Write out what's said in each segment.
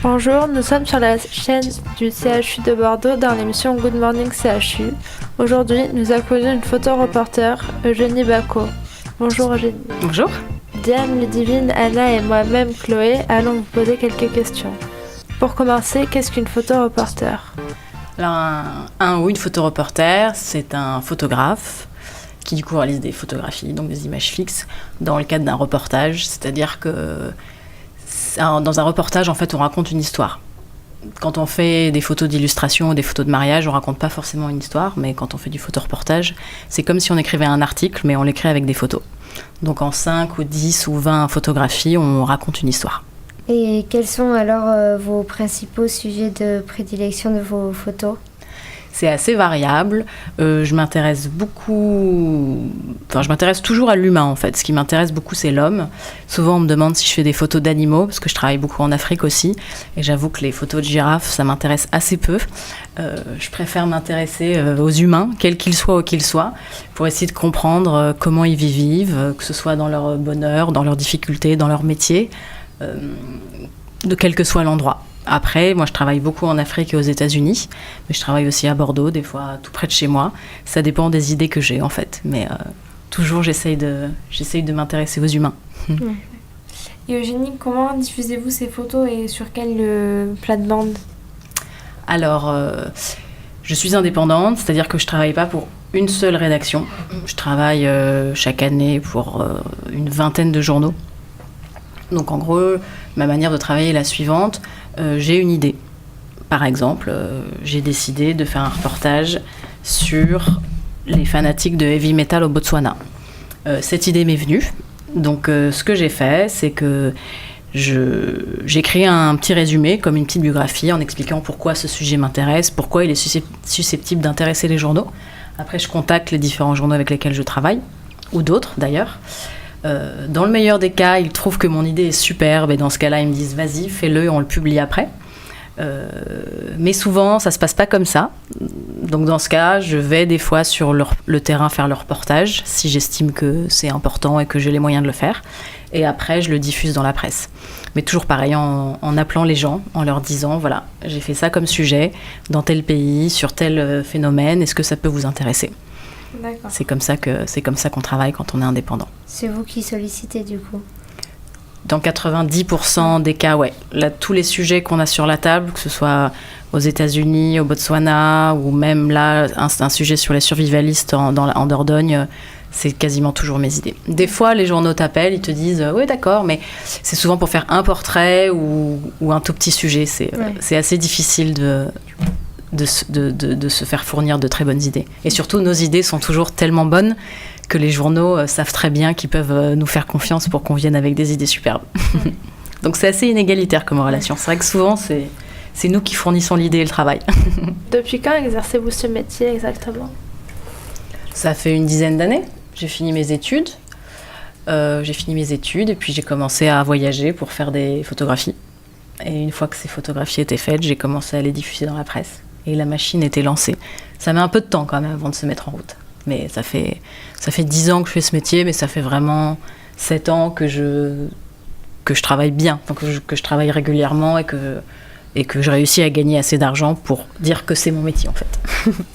Bonjour, nous sommes sur la chaîne du CHU de Bordeaux dans l'émission Good Morning CHU. Aujourd'hui, nous accueillons une photoreporter, Eugénie Bacot. Bonjour Eugénie. Bonjour. Diane, Ludivine, Anna et moi-même Chloé allons vous poser quelques questions. Pour commencer, qu'est-ce qu'une photoreporter ? Alors, un ou une photoreporter, c'est un photographe qui du coup réalise des photographies, donc des images fixes, dans le cadre d'un reportage. C'est-à-dire que dans un reportage, en fait, on raconte une histoire. Quand on fait des photos d'illustration ou des photos de mariage, on raconte pas forcément une histoire, mais quand on fait du photoreportage, c'est comme si on écrivait un article, mais on l'écrit avec des photos. Donc en 5 ou 10 ou 20 photographies, on raconte une histoire. Et quels sont alors vos principaux sujets de prédilection de vos photos ? C'est assez variable. Je m'intéresse toujours à l'humain en fait. Ce qui m'intéresse beaucoup, c'est l'homme. Souvent, on me demande si je fais des photos d'animaux, parce que je travaille beaucoup en Afrique aussi. Et j'avoue que les photos de girafes, ça m'intéresse assez peu. Je préfère m'intéresser aux humains, quels qu'ils soient ou qu'ils soient, pour essayer de comprendre comment ils vivent, que ce soit dans leur bonheur, dans leurs difficultés, dans leur métier, de quel que soit l'endroit. Après, moi je travaille beaucoup en Afrique et aux États-Unis, mais je travaille aussi à Bordeaux, des fois tout près de chez moi. Ça dépend des idées que j'ai en fait, mais toujours j'essaye de m'intéresser aux humains. Et Eugénie, comment diffusez-vous ces photos et sur quelle plate-bande ? Alors, je suis indépendante, c'est-à-dire que je ne travaille pas pour une seule rédaction. Je travaille chaque année pour une vingtaine de journaux. Donc en gros, ma manière de travailler est la suivante. J'ai une idée. Par exemple, j'ai décidé de faire un reportage sur les fanatiques de heavy metal au Botswana. Cette idée m'est venue. Donc ce que j'ai fait, c'est que j'ai créé un petit résumé, comme une petite biographie, en expliquant pourquoi ce sujet m'intéresse, pourquoi il est susceptible d'intéresser les journaux. Après, je contacte les différents journaux avec lesquels je travaille, ou d'autres d'ailleurs. Dans le meilleur des cas, ils trouvent que mon idée est superbe et dans ce cas-là, ils me disent « vas-y, fais-le et on le publie après ». Mais souvent, ça ne se passe pas comme ça. Donc dans ce cas, je vais des fois sur le terrain faire le reportage, si j'estime que c'est important et que j'ai les moyens de le faire. Et après, je le diffuse dans la presse. Mais toujours pareil, en appelant les gens, en leur disant « voilà, j'ai fait ça comme sujet, dans tel pays, sur tel phénomène, est-ce que ça peut vous intéresser ?» D'accord. C'est comme ça qu'on travaille quand on est indépendant. C'est vous qui sollicitez du coup ? Dans 90% des cas, ouais. Là, tous les sujets qu'on a sur la table, que ce soit aux États-Unis, au Botswana, ou même là, un sujet sur les survivalistes en Dordogne, c'est quasiment toujours mes idées. Des fois, les journaux t'appellent, ils te disent « oui, d'accord », mais c'est souvent pour faire un portrait ou un tout petit sujet. C'est assez difficile de se faire fournir de très bonnes idées. Et surtout, nos idées sont toujours tellement bonnes que les journaux savent très bien qu'ils peuvent nous faire confiance pour qu'on vienne avec des idées superbes. Donc c'est assez inégalitaire comme relation. C'est vrai que souvent, c'est nous qui fournissons l'idée et le travail. Depuis quand exercez-vous ce métier exactement ? Ça fait une dizaine d'années. J'ai fini mes études. Et puis j'ai commencé à voyager pour faire des photographies. Et une fois que ces photographies étaient faites, j'ai commencé à les diffuser dans la presse. Et la machine était lancée. Ça met un peu de temps quand même avant de se mettre en route. Mais ça fait 10 ans que je fais ce métier, mais ça fait vraiment 7 ans que je travaille bien, que je travaille régulièrement et que je réussis à gagner assez d'argent pour dire que c'est mon métier en fait.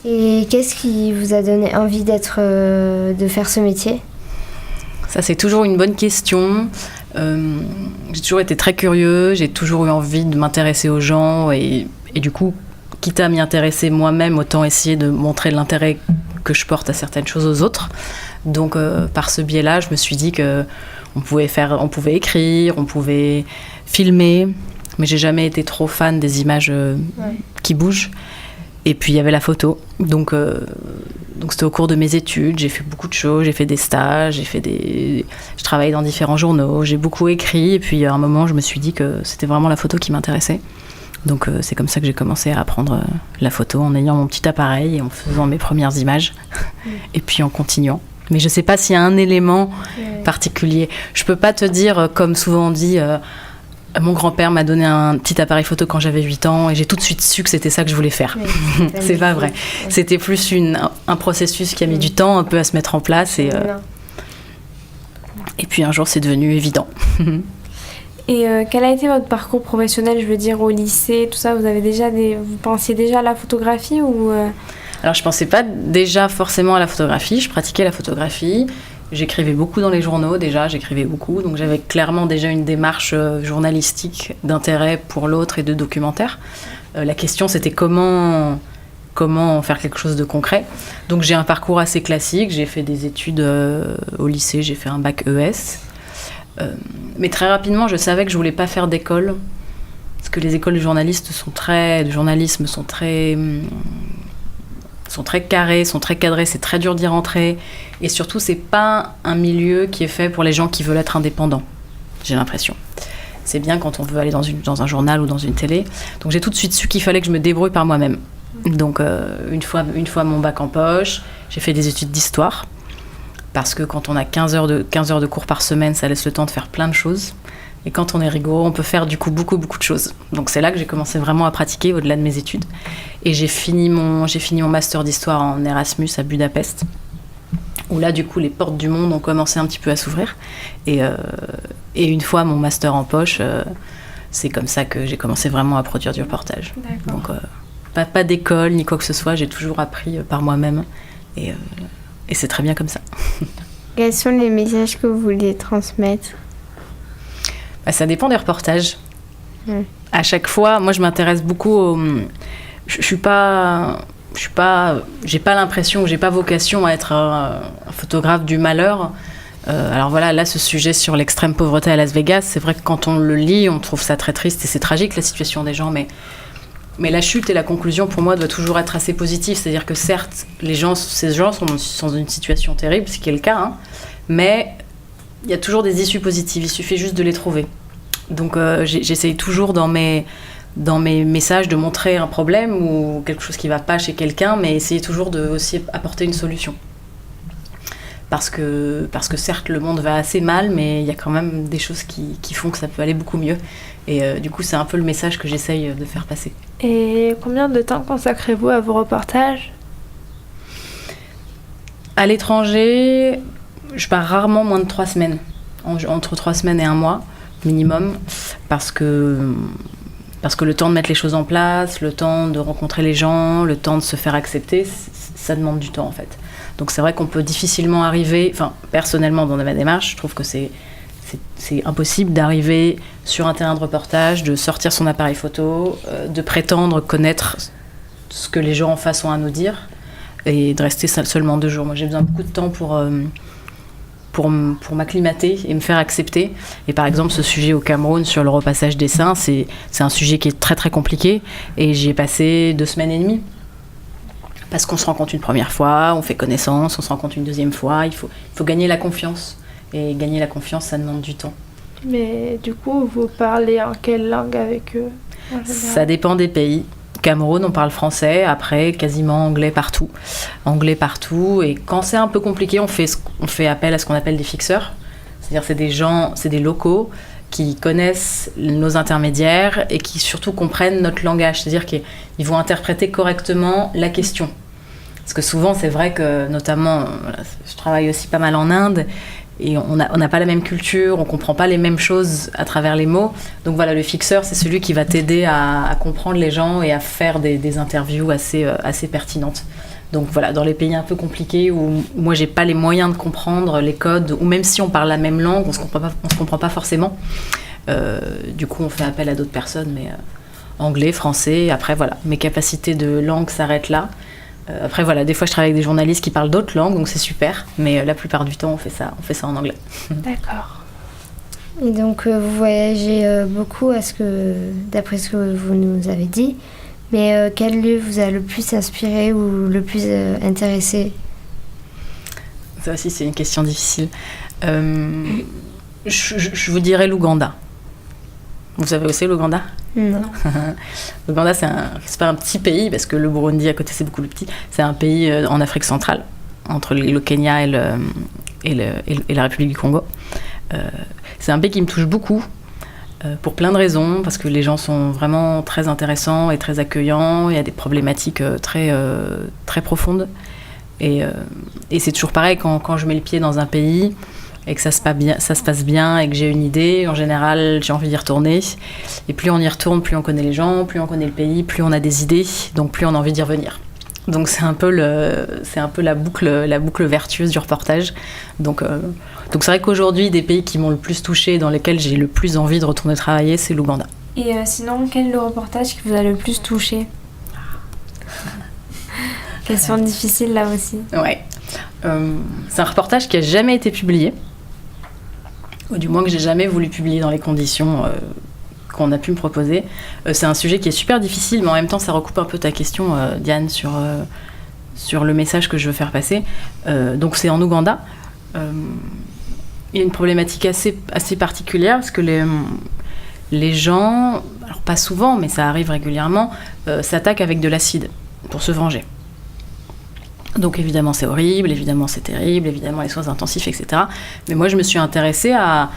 Et qu'est-ce qui vous a donné envie de faire ce métier ? Ça, c'est toujours une bonne question. J'ai toujours été très curieux, j'ai toujours eu envie de m'intéresser aux gens et du coup, quitte à m'y intéresser moi-même, autant essayer de montrer l'intérêt que je porte à certaines choses aux autres. Donc, par ce biais-là, je me suis dit qu'on pouvait écrire, on pouvait filmer, mais j'ai jamais été trop fan des images qui bougent. Et puis, il y avait la photo. Donc c'était au cours de mes études, j'ai fait beaucoup de choses, j'ai fait des stages, je travaillais dans différents journaux, j'ai beaucoup écrit, et puis à un moment, je me suis dit que c'était vraiment la photo qui m'intéressait. Donc c'est comme ça que j'ai commencé à apprendre la photo, en ayant mon petit appareil et en faisant mes premières images, et puis en continuant. Mais je ne sais pas s'il y a un élément particulier. Je ne peux pas te dire, comme souvent on dit, mon grand-père m'a donné un petit appareil photo quand j'avais 8 ans et j'ai tout de suite su que c'était ça que je voulais faire. C'est pas vrai. C'était plus un processus qui a mis du temps un peu à se mettre en place. Et puis un jour, c'est devenu évident. Et quel a été votre parcours professionnel, je veux dire, au lycée, tout ça, vous pensiez déjà à la photographie ou Alors, je pensais pas déjà forcément à la photographie, je pratiquais la photographie. J'écrivais beaucoup dans les journaux déjà, donc j'avais clairement déjà une démarche journalistique d'intérêt pour l'autre et de documentaire. La question c'était comment faire quelque chose de concret. Donc j'ai un parcours assez classique, j'ai fait des études au lycée, j'ai fait un bac ES. Mais très rapidement je savais que je voulais pas faire d'école, parce que les écoles de journalisme sont très carrés, sont très cadrés, c'est très dur d'y rentrer. Et surtout, c'est pas un milieu qui est fait pour les gens qui veulent être indépendants, j'ai l'impression. C'est bien quand on veut aller dans un journal ou dans une télé. Donc j'ai tout de suite su qu'il fallait que je me débrouille par moi-même. Donc une fois mon bac en poche, j'ai fait des études d'histoire. Parce que quand on a 15 heures de cours par semaine, ça laisse le temps de faire plein de choses. Et quand on est rigoureux, on peut faire du coup beaucoup de choses. Donc c'est là que j'ai commencé vraiment à pratiquer au-delà de mes études. Et j'ai fini mon master d'histoire en Erasmus à Budapest, où là du coup les portes du monde ont commencé un petit peu à s'ouvrir. Et une fois mon master en poche, c'est comme ça que j'ai commencé vraiment à produire du reportage. D'accord. Donc pas d'école ni quoi que ce soit, j'ai toujours appris par moi-même. Et c'est très bien comme ça. Quels sont les messages que vous voulez transmettre ? Ça dépend des reportages. À chaque fois, moi je m'intéresse beaucoup j'ai pas l'impression, j'ai pas vocation à être un photographe du malheur. Alors voilà, là ce sujet sur l'extrême pauvreté à Las Vegas, c'est vrai que quand on le lit, on trouve ça très triste et c'est tragique la situation des gens, mais la chute et la conclusion pour moi doit toujours être assez positive, c'est-à-dire que certes, ces gens sont dans une situation terrible, ce qui est le cas, hein, mais il y a toujours des issues positives, il suffit juste de les trouver. Donc j'essaye toujours dans mes messages de montrer un problème ou quelque chose qui ne va pas chez quelqu'un, mais essayer toujours de aussi apporter une solution. Parce que certes, le monde va assez mal, mais il y a quand même des choses qui font que ça peut aller beaucoup mieux. Et du coup, c'est un peu le message que j'essaye de faire passer. Et combien de temps consacrez-vous à vos reportages ? À l'étranger, je pars rarement moins de 3 semaines. Entre 3 semaines et 1 mois, minimum. Parce que le temps de mettre les choses en place, le temps de rencontrer les gens, le temps de se faire accepter, ça demande du temps en fait. Donc c'est vrai qu'on peut difficilement arriver, enfin personnellement dans ma démarche, je trouve que c'est impossible d'arriver sur un terrain de reportage, de sortir son appareil photo, de prétendre connaître ce que les gens en face ont à nous dire et de rester seulement 2 jours. Moi j'ai besoin de beaucoup de temps pour m'acclimater et me faire accepter. Et par exemple, ce sujet au Cameroun sur le repassage des seins, c'est un sujet qui est très très compliqué et j'y ai passé 2 semaines et demie. Parce qu'on se rencontre une première fois, on fait connaissance, on se rencontre une deuxième fois, il faut gagner la confiance. Et gagner la confiance, ça demande du temps. Mais du coup, vous parlez en quelle langue avec eux ? Ça dépend des pays. Cameroun, on parle français, après quasiment anglais partout. Et quand c'est un peu compliqué, on fait appel à ce qu'on appelle des fixeurs. C'est-à-dire c'est des locaux qui connaissent nos intermédiaires et qui surtout comprennent notre langage. C'est-à-dire qu'ils vont interpréter correctement la question. Parce que souvent, c'est vrai que, notamment, je travaille aussi pas mal en Inde, et on n'a pas la même culture, on ne comprend pas les mêmes choses à travers les mots. Donc voilà, le fixeur, c'est celui qui va t'aider à comprendre les gens et à faire des interviews assez pertinentes. Donc voilà, dans les pays un peu compliqués où moi j'ai pas les moyens de comprendre les codes, ou même si on parle la même langue, on se comprend pas forcément. Du coup, on fait appel à d'autres personnes, mais anglais, français. Après voilà, mes capacités de langue s'arrêtent là. Après voilà, des fois je travaille avec des journalistes qui parlent d'autres langues, donc c'est super. Mais la plupart du temps, on fait ça en anglais. D'accord. Et donc vous voyagez beaucoup, d'après ce que vous nous avez dit. Mais quel lieu vous a le plus inspiré ou le plus intéressé ? Ça aussi, c'est une question difficile. Je vous dirais l'Ouganda. Vous savez où c'est l'Ouganda ? Non. L'Ouganda, c'est pas un petit pays, parce que le Burundi à côté, c'est beaucoup plus petit. C'est un pays en Afrique centrale, entre le Kenya et la République du Congo. C'est un pays qui me touche beaucoup. Pour plein de raisons, parce que les gens sont vraiment très intéressants et très accueillants, il y a des problématiques très profondes. Et c'est toujours pareil, quand je mets le pied dans un pays, et que ça se passe bien et que j'ai une idée, en général, j'ai envie d'y retourner. Et plus on y retourne, plus on connaît les gens, plus on connaît le pays, plus on a des idées, donc plus on a envie d'y revenir. Donc c'est un peu la boucle vertueuse du reportage. Donc c'est vrai qu'aujourd'hui, des pays qui m'ont le plus touchée, dans lesquels j'ai le plus envie de retourner travailler, c'est l'Ouganda. Et sinon, quel est le reportage qui vous a le plus touché? Question difficile là aussi. Ouais. C'est un reportage qui n'a jamais été publié, ou du moins que j'ai jamais voulu publier dans les conditions qu'on a pu me proposer. C'est un sujet qui est super difficile, mais en même temps ça recoupe un peu ta question, Diane, sur le message que je veux faire passer. Donc c'est en Ouganda. Il y a une problématique assez particulière, parce que les gens, alors pas souvent, mais ça arrive régulièrement, s'attaquent avec de l'acide pour se venger. Donc évidemment c'est horrible, évidemment c'est terrible, évidemment les soins intensifs, etc. Mais moi je me suis intéressée à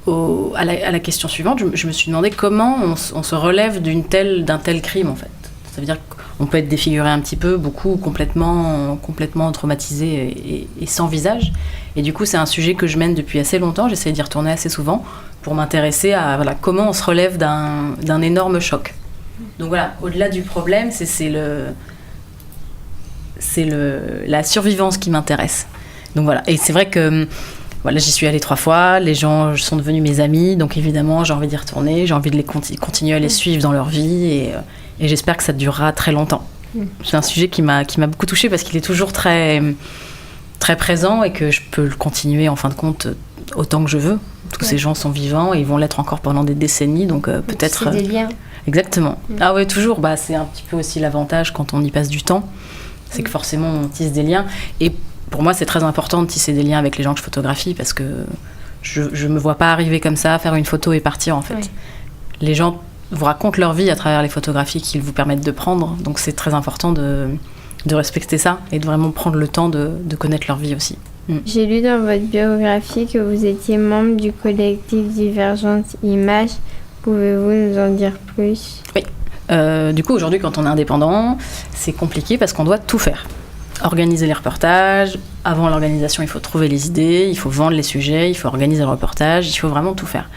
la question suivante. Je me suis demandé comment on se relève d'un tel crime en fait. Ça veut dire qu'on peut être défiguré un petit peu, beaucoup complètement traumatisé et sans visage. Et du coup c'est un sujet que je mène depuis assez longtemps, j'essaie d'y retourner assez souvent pour m'intéresser à comment on se relève d'un énorme choc. Donc voilà, au-delà du problème, c'est la survivance qui m'intéresse. Donc voilà, et c'est vrai que voilà, j'y suis allée 3 fois, les gens sont devenus mes amis, donc évidemment j'ai envie d'y retourner, j'ai envie de continuer à les suivre dans leur vie, et j'espère que ça durera très longtemps. C'est un sujet qui m'a beaucoup touchée parce qu'il est toujours très, très présent et que je peux le continuer en fin de compte autant que je veux. Tous ces gens sont vivants et ils vont l'être encore pendant des décennies, donc peut-être... C'est des liens. Exactement. Ah ouais, toujours, c'est un petit peu aussi l'avantage quand on y passe du temps. C'est que forcément on tisse des liens, et pour moi c'est très important de tisser des liens avec les gens que je photographie, parce que je me vois pas arriver comme ça, faire une photo et partir en fait. Oui. Les gens vous racontent leur vie à travers les photographies qu'ils vous permettent de prendre, donc c'est très important de respecter ça et de vraiment prendre le temps de connaître leur vie aussi. J'ai lu dans votre biographie que vous étiez membre du collectif Divergence Images. Pouvez-vous nous en dire plus? Oui. Du coup, aujourd'hui, quand on est indépendant, c'est compliqué parce qu'on doit tout faire. Organiser les reportages. Avant l'organisation, il faut trouver les idées, il faut vendre les sujets, il faut organiser le reportage, il faut vraiment tout faire.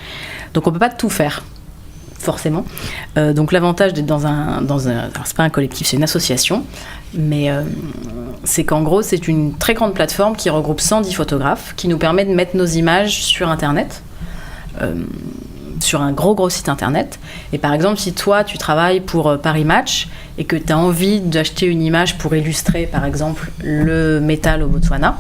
Donc, on ne peut pas tout faire, forcément. Donc, l'avantage d'être dans un alors, c'est pas un collectif, c'est une association, mais c'est qu'en gros, c'est une très grande plateforme qui regroupe 110 photographes, qui nous permet de mettre nos images sur Internet. Sur un gros site internet. Et par exemple, si toi tu travailles pour Paris Match et que tu as envie d'acheter une image pour illustrer par exemple le métal au Botswana,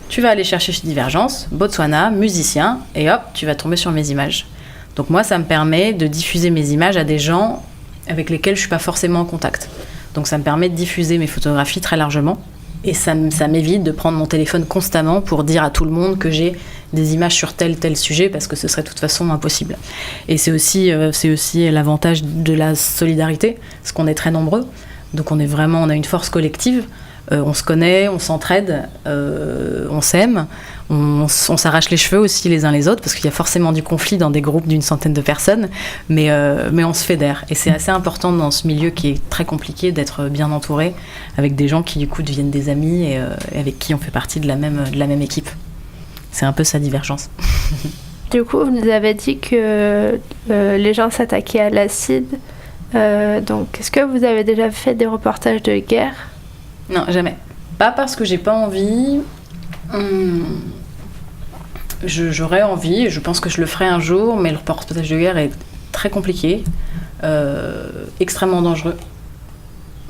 tu vas aller chercher chez Divergence, Botswana, musicien, et hop, tu vas tomber sur mes images. Donc moi, ça me permet de diffuser mes images à des gens avec lesquels je suis pas forcément en contact. Donc ça me permet de diffuser mes photographies très largement. Et ça m'évite de prendre mon téléphone constamment pour dire à tout le monde que j'ai des images sur tel sujet, parce que ce serait de toute façon impossible. Et c'est aussi l'avantage de la solidarité, parce qu'on est très nombreux. Donc on a une force collective. On se connaît, on s'entraide, on s'aime, on s'arrache les cheveux aussi les uns les autres, parce qu'il y a forcément du conflit dans des groupes d'une centaine de personnes, mais on se fédère. Et c'est assez important dans ce milieu qui est très compliqué d'être bien entouré, avec des gens qui du coup deviennent des amis et avec qui on fait partie de la même équipe. C'est un peu sa divergence. Du coup, vous nous avez dit que les gens s'attaquaient à l'acide. Donc, est-ce que vous avez déjà fait des reportages de guerre ? Non, jamais. Pas parce que j'ai pas envie. J'aurais envie, je pense que je le ferai un jour, mais le reportage de guerre est très compliqué, extrêmement dangereux.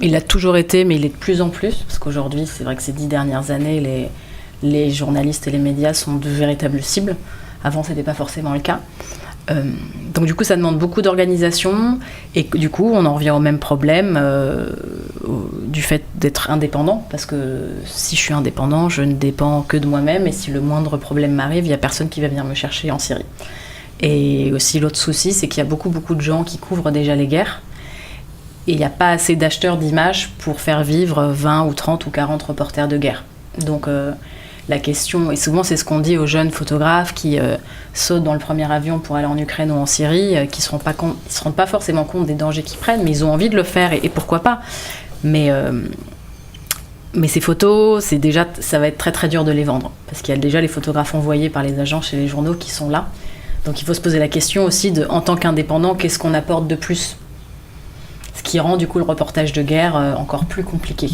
Il l'a toujours été, mais il est de plus en plus, parce qu'aujourd'hui, c'est vrai que ces 10 dernières années, les journalistes et les médias sont de véritables cibles. Avant, c'était pas forcément le cas. Donc du coup ça demande beaucoup d'organisation, et du coup on en revient au même problème du fait d'être indépendant, parce que si je suis indépendant, je ne dépends que de moi-même, et si le moindre problème m'arrive, il n'y a personne qui va venir me chercher en Syrie. Et aussi l'autre souci, c'est qu'il y a beaucoup de gens qui couvrent déjà les guerres, et il n'y a pas assez d'acheteurs d'images pour faire vivre 20 ou 30 ou 40 reporters de guerre. Donc la question, et souvent c'est ce qu'on dit aux jeunes photographes qui sautent dans le premier avion pour aller en Ukraine ou en Syrie, qui ne se rendent pas forcément compte des dangers qu'ils prennent, mais ils ont envie de le faire, et pourquoi pas. Mais Mais ces photos, ça va être très très dur de les vendre. Parce qu'il y a déjà les photographes envoyés par les agences chez les journaux qui sont là. Donc il faut se poser la question aussi en tant qu'indépendant, qu'est-ce qu'on apporte de plus ? Ce qui rend du coup le reportage de guerre encore plus compliqué.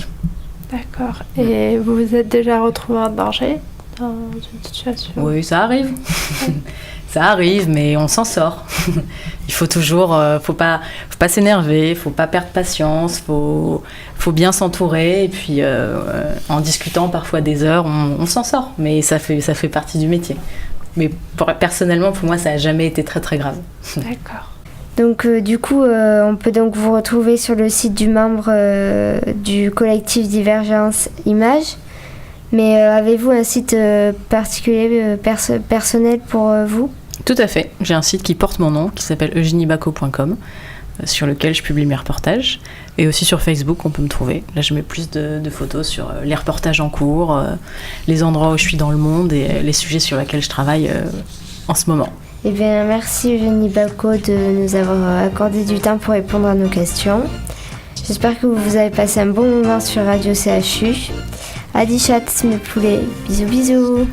D'accord. Et vous vous êtes déjà retrouvé en danger dans une situation? Oui, ça arrive. Ça arrive, mais on s'en sort. Il faut toujours, faut pas s'énerver, faut pas perdre patience, faut bien s'entourer. Et puis, en discutant parfois des heures, on s'en sort. Mais ça fait partie du métier. Mais personnellement, pour moi, ça n'a jamais été très très grave. D'accord. Donc du coup, on peut donc vous retrouver sur le site du membre du collectif Divergence Images. Mais avez-vous un site particulier, personnel pour vous ? Tout à fait. J'ai un site qui porte mon nom, qui s'appelle eugeniebacco.com, sur lequel je publie mes reportages. Et aussi sur Facebook, on peut me trouver. Là, je mets plus de photos sur les reportages en cours, les endroits où je suis dans le monde et les sujets sur lesquels je travaille en ce moment. Eh bien, merci Eugénie Bacco de nous avoir accordé du temps pour répondre à nos questions. J'espère que vous avez passé un bon moment sur Radio CHU. Adi chat, mes poulets. Bisous, bisous.